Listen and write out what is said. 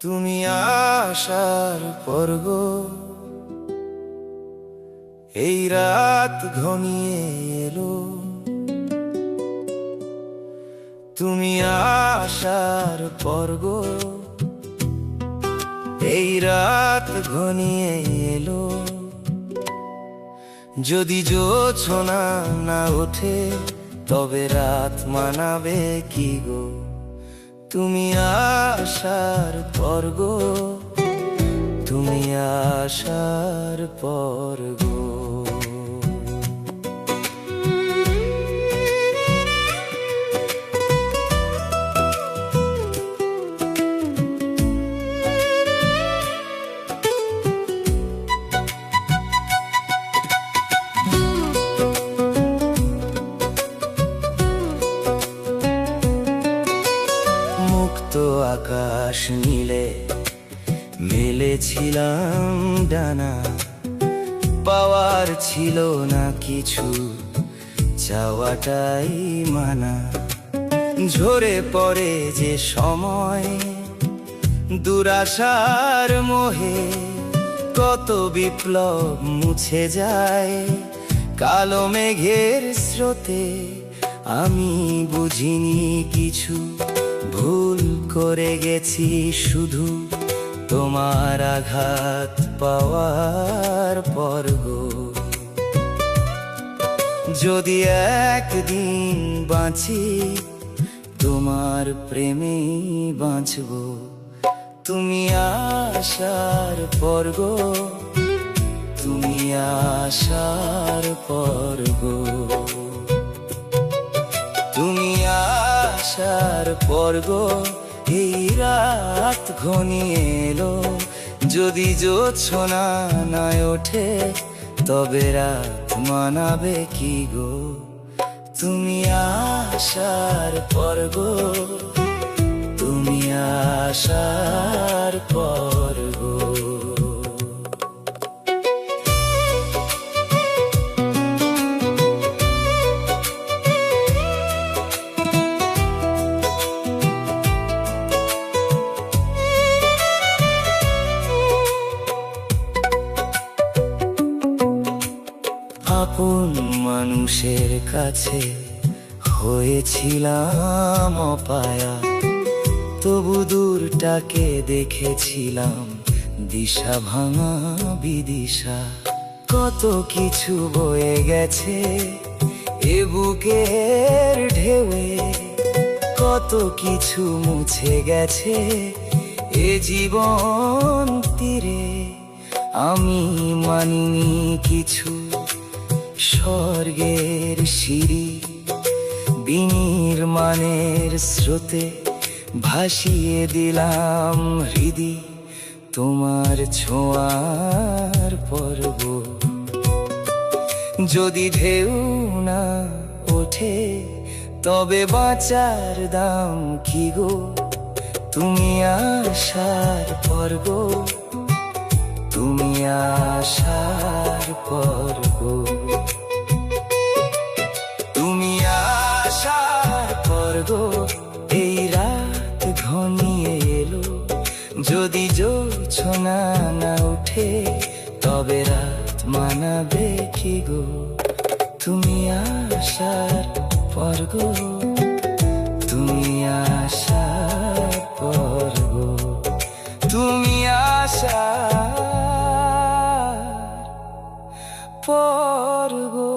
তুমি আসার পর গো, এই রাত ঘনিয়ে এলো। তুমি আসার পর গো, এই রাত ঘনিয়ে এলো। যদি জোছনা না ওঠে তবে রাত মানাবে কি গো? তুমি আসার পর গো, তুমি আসার পর গো। মুক্ত আকাশ নীলে মেলেছিলাম ডানা, পাওয়ার ছিল না কিছু, চাওয়াটাই মানা। ঝরে পড়ে যে সময় দুরাশার মোহে, কত বিপ্লব মুছে যায় কালো মেঘের স্রোতে। আমি বুঝিনি কিছু, ভুল করে গেছি শুধু তোমার আঘাত পাওয়ার পর গো। যদি একদিন বাঁচি তোমার প্রেমেই বাঁচব। তুমি আসার পর গো, তুমি আসার পর গো। তুমি আসার পর গো, এই রাত ঘনিয়ে এলো। যদি জোছনা না ওঠে তবে রাত মানাবে কি গো? তুমি আসার পর গো, তুমি আসার পর গো। আপন মানুষের কাছে হয়েছিলাম অপায়া, তবু দূরটাকে দেখেছিলাম দিশা ভাঙা বিদিশা। কত কিছু বয়ে গেছে এ বুকের ঢেউয়ে, কত কিছু মুছে গেছে এ জীবন তীরে। আমি মানিনি কিছু, স্বর্গের সিঁড়ি বিনির্মাণের স্রোতে ভাসিয়ে দিলাম হৃদি তোমার ছোঁয়ার পর্ব। যদি ঢেউ না ওঠে তবে বাঁচার দাম কি গো? তুমি আসার পর গো, তুমি আসার পর গো। তুমি আসার পর গো, এই রাত ঘনিয়ে এলো। যদি জোছনা না ওঠে তবে রাত মানাবে কি গো? তুমি আসার পর গো, তুমি আসার পর গো। তুমি আসার পর গো।